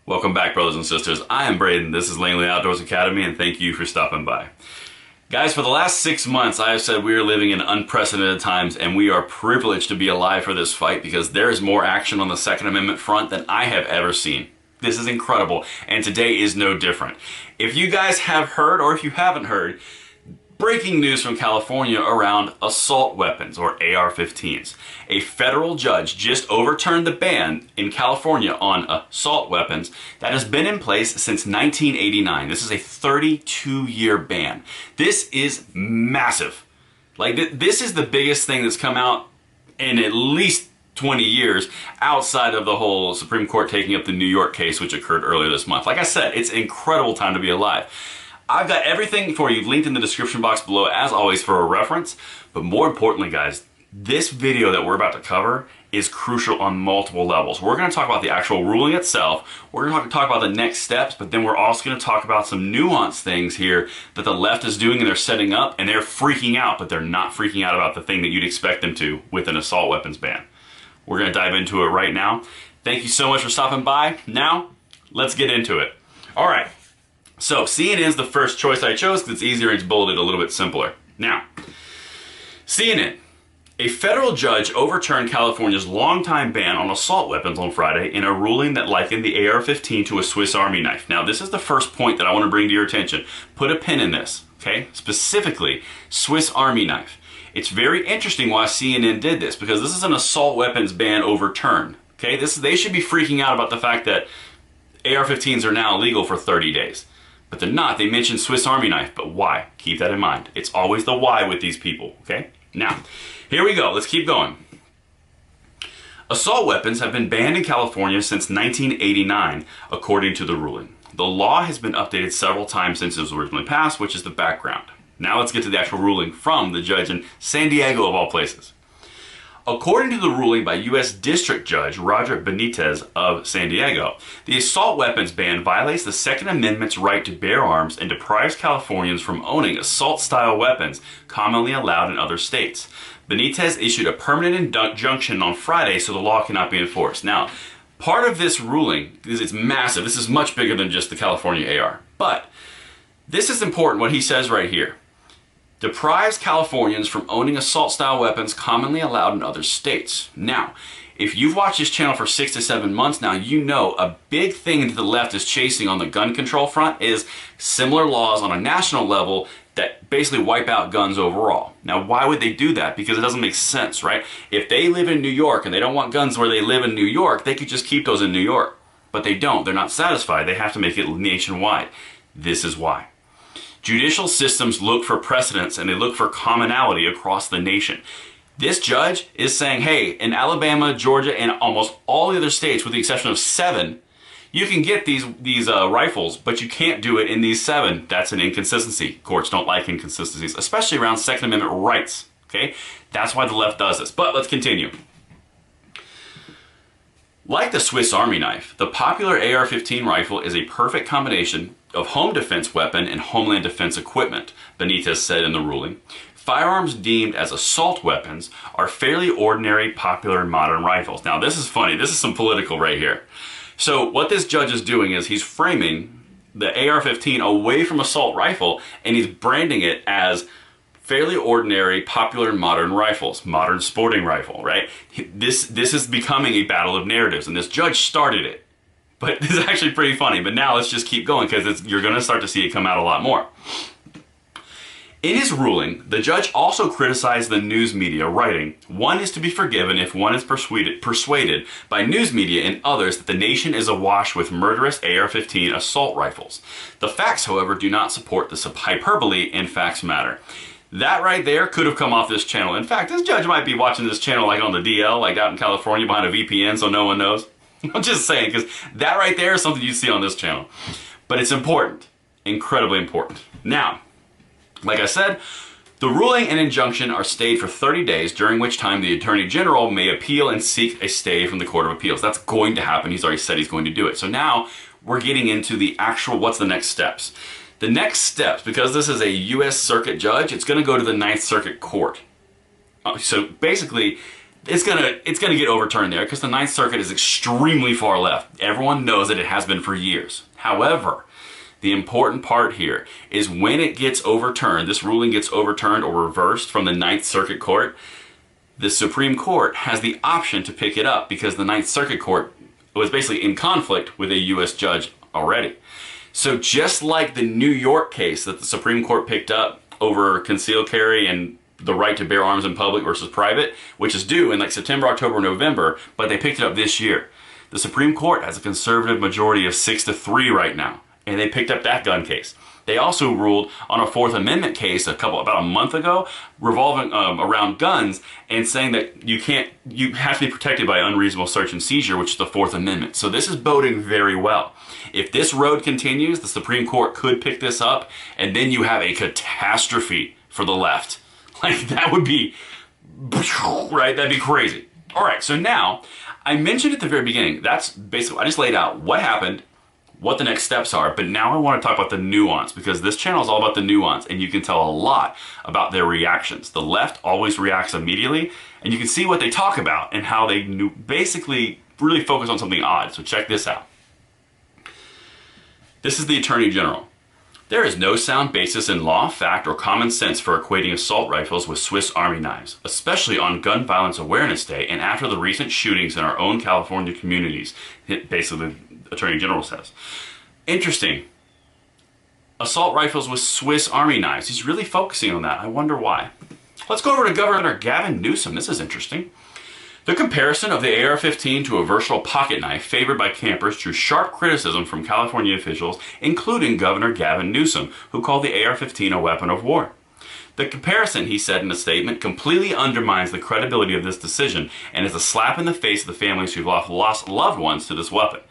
Welcome back, brothers and sisters. I am Braden. This is Langley Outdoors Academy, and thank you for stopping by. Guys, for the last 6 months, I have said we are living in unprecedented times, and we are privileged to be alive for this fight because there is more action on the Second Amendment front than I have ever seen. This is incredible, and today is no different. If you guys have heard, or if you haven't heard, breaking news from California around assault weapons, or AR-15s. A federal judge just overturned the ban in California on assault weapons that has been in place since 1989. This is a 32-year ban. This is massive. This is the biggest thing that's come out in at least 20 years outside of the whole Supreme Court taking up the New York case, which occurred earlier this month. Like I said, it's an incredible time to be alive. I've got everything for you linked in the description box below, as always, for a reference. But more importantly, guys, this video that we're about to cover is crucial on multiple levels. We're going to talk about the actual ruling itself. We're going to talk about the next steps, but then we're also going to talk about some nuanced things here that the left is doing and they're setting up, and they're freaking out, but they're not freaking out about the thing that you'd expect them to with an assault weapons ban. We're going to dive into it right now. Thank you so much for stopping by. Now, let's get into it. All right. So, CNN is the first choice I chose because it's easier and it's bulleted a little bit simpler. Now, CNN. A federal judge overturned California's longtime ban on assault weapons on Friday in a ruling that likened the AR-15 to a Swiss Army knife. Now, this is the first point that I want to bring to your attention. Put a pin in this, okay? Specifically, Swiss Army knife. It's very interesting why CNN did this, because this is an assault weapons ban overturned, okay? They should be freaking out about the fact that AR-15s are now illegal for 30 days. But they're not. They mentioned Swiss Army knife. But why? Keep that in mind. It's always the why with these people, okay? Now, here we go. Let's keep going. Assault weapons have been banned in California since 1989, according to the ruling. The law has been updated several times since it was originally passed, which is the background. Now let's get to the actual ruling from the judge in San Diego, of all places. According to the ruling by U.S. District Judge Roger Benitez of San Diego, the assault weapons ban violates the Second Amendment's right to bear arms and deprives Californians from owning assault-style weapons commonly allowed in other states. Benitez issued a permanent injunction on Friday so the law cannot be enforced. Now, part of this ruling is it's massive. This is much bigger than just the California AR. But this is important, what he says right here. Deprives Californians from owning assault-style weapons commonly allowed in other states. Now, if you've watched this channel for 6 to 7 months now, you know a big thing that the left is chasing on the gun control front is similar laws on a national level that basically wipe out guns overall. Now, why would they do that? Because it doesn't make sense, right? If they live in New York and they don't want guns where they live in New York, they could just keep those in New York. But they don't. They're not satisfied. They have to make it nationwide. This is why. Judicial systems look for precedents and they look for commonality across the nation. This judge is saying, hey, in Alabama, Georgia, and almost all the other states, with the exception of 7, you can get these rifles, but you can't do it in these 7. That's an inconsistency. Courts don't like inconsistencies, especially around Second Amendment rights. Okay, that's why the left does this. But let's continue. Like the Swiss Army knife, the popular AR-15 rifle is a perfect combination of home defense weapon and homeland defense equipment, Benitez said in the ruling. Firearms deemed as assault weapons are fairly ordinary, popular, and modern rifles. Now, this is funny. This is some political right here. So what this judge is doing is he's framing the AR-15 away from assault rifle, and he's branding it as fairly ordinary, popular, and modern rifles. Modern sporting rifle, right? This is becoming a battle of narratives, and this judge started it. But this is actually pretty funny. But now let's just keep going because you're going to start to see it come out a lot more. In his ruling, the judge also criticized the news media, writing, "One is to be forgiven if one is persuaded by news media and others that the nation is awash with murderous AR-15 assault rifles. The facts, however, do not support this hyperbole, and facts matter." That right there could have come off this channel. In fact, this judge might be watching this channel like on the DL, like out in California behind a VPN so no one knows. I'm just saying, because that right there is something you see on this channel. But it's important. Incredibly important. Now, like I said, the ruling and injunction are stayed for 30 days, during which time the Attorney General may appeal and seek a stay from the Court of Appeals. That's going to happen. He's already said he's going to do it. So now we're getting into the actual, what's the next steps? The next steps, because this is a U.S. Circuit judge, it's going to go to the Ninth Circuit Court. So basically, it's gonna get overturned there because the Ninth Circuit is extremely far left. Everyone knows that it has been for years. However, the important part here is when it gets overturned, this ruling gets overturned or reversed from the Ninth Circuit Court, the Supreme Court has the option to pick it up because the Ninth Circuit Court was basically in conflict with a U.S. judge already. So just like the New York case that the Supreme Court picked up over concealed carry and the right to bear arms in public versus private, which is due in like September, October, November, but they picked it up this year. The Supreme Court has a conservative majority of 6-3 right now, and they picked up that gun case. They also ruled on a Fourth Amendment case about a month ago, revolving around guns, and saying that you have to be protected by unreasonable search and seizure, which is the Fourth Amendment. So this is boding very well. If this road continues, the Supreme Court could pick this up, and then you have a catastrophe for the left. Like, that would be, right? That'd be crazy. All right, so now, I mentioned at the very beginning, that's basically, I just laid out what happened, what the next steps are, but now I want to talk about the nuance, because this channel is all about the nuance, and you can tell a lot about their reactions. The left always reacts immediately, and you can see what they talk about and how they basically really focus on something odd. So check this out. This is the Attorney General. There is no sound basis in law, fact, or common sense for equating assault rifles with Swiss Army knives, especially on Gun Violence Awareness Day and after the recent shootings in our own California communities, basically the Attorney General says. Interesting. Assault rifles with Swiss Army knives. He's really focusing on that. I wonder why. Let's go over to Governor Gavin Newsom. This is interesting. The comparison of the AR-15 to a versatile pocket knife favored by campers drew sharp criticism from California officials, including Governor Gavin Newsom, who called the AR-15 a weapon of war. The comparison, he said in a statement, completely undermines the credibility of this decision and is a slap in the face of the families who've lost loved ones to this weapon.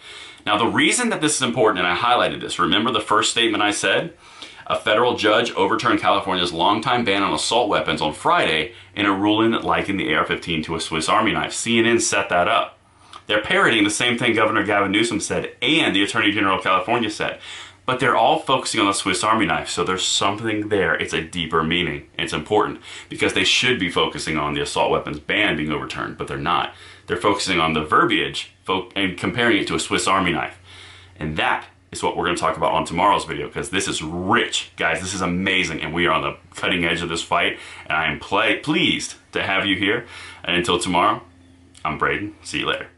Now, the reason that this is important, and I highlighted this, remember the first statement I said? A federal judge overturned California's longtime ban on assault weapons on Friday in a ruling that likened the AR-15 to a Swiss Army knife. CNN set that up. They're parroting the same thing Governor Gavin Newsom said and the Attorney General of California said. But they're all focusing on the Swiss Army knife, so there's something there. It's a deeper meaning. It's important because they should be focusing on the assault weapons ban being overturned, but they're not. They're focusing on the verbiage and comparing it to a Swiss Army knife. And that is what we're going to talk about on tomorrow's video, because this is rich. Guys, this is amazing, and we are on the cutting edge of this fight, and I am pleased to have you here. And until tomorrow, I'm Braden. See you later.